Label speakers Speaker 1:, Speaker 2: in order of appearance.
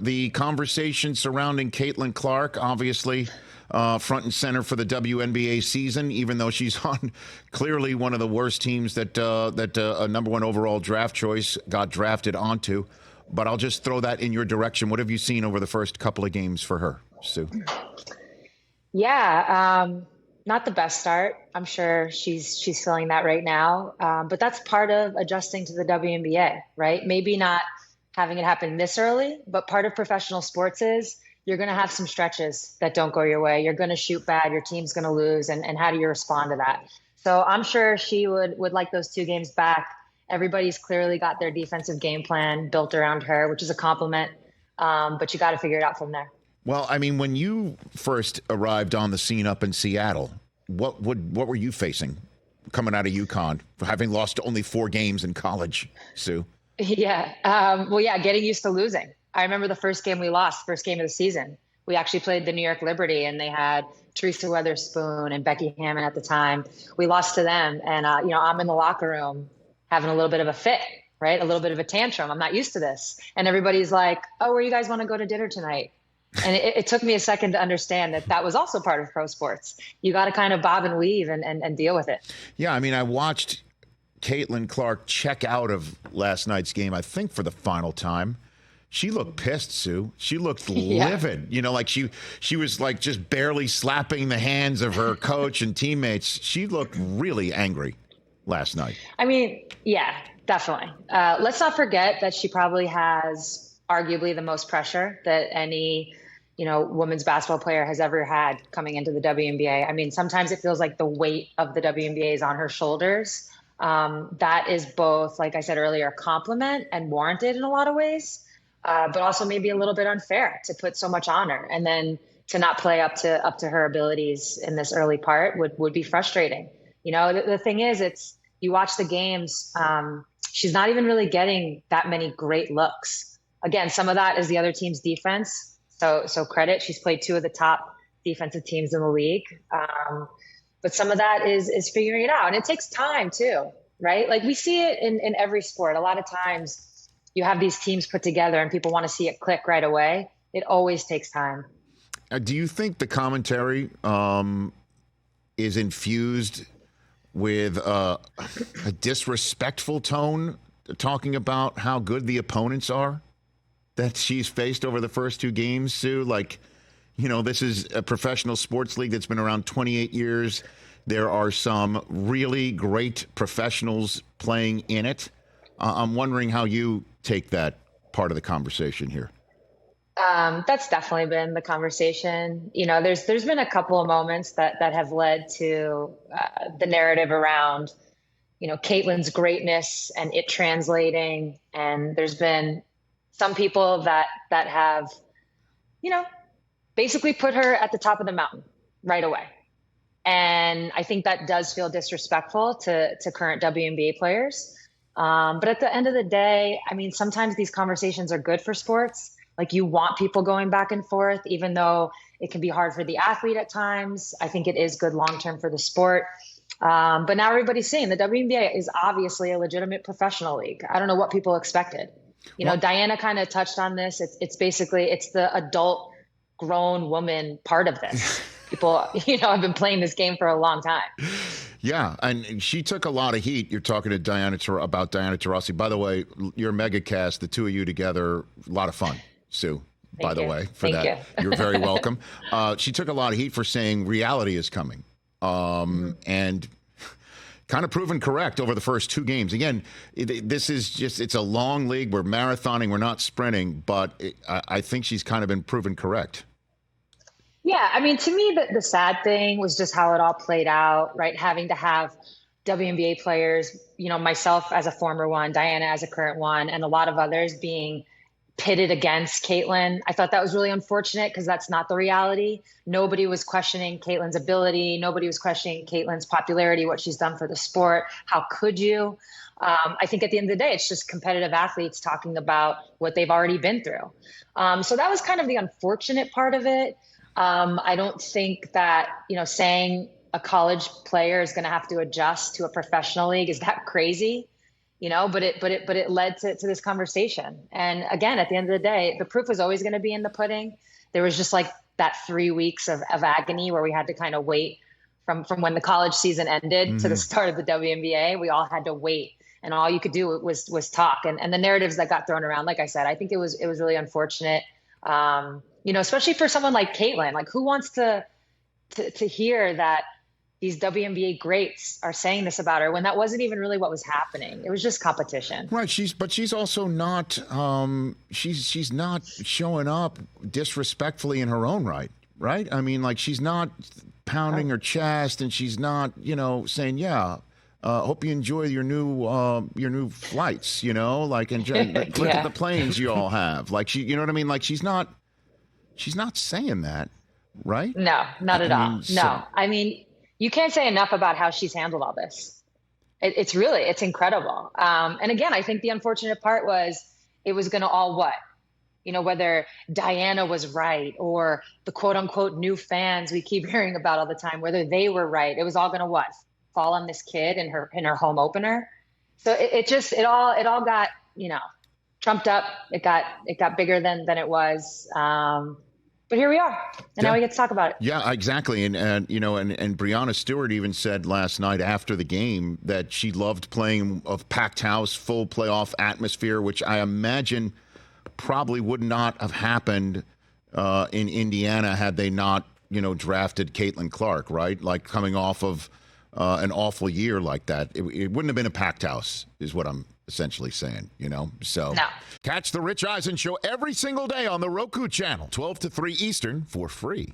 Speaker 1: the conversation surrounding Caitlin Clark, obviously front and center for the WNBA season, even though she's on clearly one of the worst teams that a number one overall draft choice got drafted onto. But I'll just throw that in your direction. What have you seen over the first couple of games for her, Sue?
Speaker 2: Yeah, not the best start. I'm sure she's feeling that right now. But that's part of adjusting to the WNBA, right? Maybe not having it happen this early, but part of professional sports is you're going to have some stretches that don't go your way. You're going to shoot bad. Your team's going to lose. And how do you respond to that? So I'm sure she would like those 2 games back. Everybody's clearly got their defensive game plan built around her, which is a compliment. But you got to figure it out from there.
Speaker 1: Well, I mean, when you first arrived on the scene up in Seattle, what were you facing coming out of UConn, having lost only 4 games in college, Sue?
Speaker 2: Yeah. Getting used to losing. I remember the first game we lost, first game of the season. We actually played the New York Liberty, and they had Teresa Weatherspoon and Becky Hammon at the time. We lost to them, and I'm in the locker room having a little bit of a fit, right? A little bit of a tantrum. I'm not used to this, and everybody's like, "Oh, where you guys want to go to dinner tonight?" And it took me a second to understand that was also part of pro sports. You got to kind of bob and weave and deal with it.
Speaker 1: Yeah, I mean, I watched Caitlin Clark check out of last night's game, I think for the final time. She looked pissed, Sue. She looked livid. You know, like she was like just barely slapping the hands of her coach and teammates. She looked really angry last night.
Speaker 2: I mean, yeah, definitely. Let's not forget that she probably has arguably the most pressure that any women's basketball player has ever had coming into the WNBA. I mean, sometimes it feels like the weight of the WNBA is on her shoulders. That is both, like I said earlier, a compliment and warranted in a lot of ways, but also maybe a little bit unfair to put so much on her, and then to not play up to her abilities in this early part would be frustrating. The thing is, you watch the games, she's not even really getting that many great looks. Again, some of that is the other team's defense. So credit, she's played 2 of the top defensive teams in the league. But some of that is figuring it out. And it takes time too, right? Like we see it in every sport. A lot of times you have these teams put together and people want to see it click right away. It always takes time.
Speaker 1: Do you think the commentary is infused with a disrespectful tone, talking about how good the opponents are that she's faced over the first 2 games, Sue? Like, this is a professional sports league that's been around 28 years. There are some really great professionals playing in it. I'm wondering how you take that part of the conversation here.
Speaker 2: That's definitely been the conversation. There's been a couple of moments that have led to the narrative around, Caitlin's greatness and it translating. And there's been some people that have, basically put her at the top of the mountain right away. And I think that does feel disrespectful to current WNBA players. But at the end of the day, I mean, sometimes these conversations are good for sports. Like you want people going back and forth, even though it can be hard for the athlete at times. I think it is good long-term for the sport. But now everybody's saying the WNBA is obviously a legitimate professional league. I don't know what people expected. Diana kind of touched on this. It's basically the adult grown woman part of this. People, have been playing this game for a long time.
Speaker 1: Yeah, and she took a lot of heat. You're talking to Diana Taurasi. By the way, your mega cast, the 2 of you together, a lot of fun, Sue. By the way, for that, you're very welcome. She took a lot of heat for saying reality is coming, and kind of proven correct over the first 2 games. Again, it's a long league. We're marathoning. We're not sprinting, but I think she's kind of been proven correct.
Speaker 2: Yeah, I mean, to me, the sad thing was just how it all played out, right? Having to have WNBA players, myself as a former one, Diana as a current one, and a lot of others being pitted against Caitlin. I thought that was really unfortunate because that's not the reality. Nobody was questioning Caitlin's ability. Nobody was questioning Caitlin's popularity, what she's done for the sport. How could you? I think at the end of the day, it's just competitive athletes talking about what they've already been through. So that was kind of the unfortunate part of it. I don't think that, saying a college player is going to have to adjust to a professional league is that crazy. but it led to this conversation. And again, at the end of the day, the proof was always going to be in the pudding. There was just like that 3 weeks of agony where we had to kind of wait from when the college season ended to the start of the WNBA. We all had to wait, and all you could do was talk. And the narratives that got thrown around, like I said, I think it was really unfortunate. Especially for someone like Caitlin, like who wants to hear that these WNBA greats are saying this about her when that wasn't even really what was happening. It was just competition.
Speaker 1: Right. She's also not, she's not showing up disrespectfully in her own right. Right. I mean, like, she's not pounding her chest, and she's not, saying, hope you enjoy your new flights, like, and look at the planes you all have. Like, you know what I mean? Like, she's not saying that. Right.
Speaker 2: No, not at all. No, I mean, you can't say enough about how she's handled all this. It's incredible. And again, I think the unfortunate part was it was going to all what? Whether Diana was right or the quote unquote new fans we keep hearing about all the time, whether they were right. It was all going to what? Fall on this kid in her home opener. So it all got, trumped up. It got bigger than it was. But here we are, and now we get to talk about it.
Speaker 1: Yeah, exactly. And Breanna Stewart even said last night after the game that she loved playing a packed house, full playoff atmosphere, which I imagine probably would not have happened in Indiana had they not, drafted Caitlin Clark, right? Like, coming off of an awful year like that, it wouldn't have been a packed house, is what I'm essentially saying, So
Speaker 2: no.
Speaker 1: Catch the Rich Eisen Show every single day on the Roku channel, 12 to 3 Eastern, for free.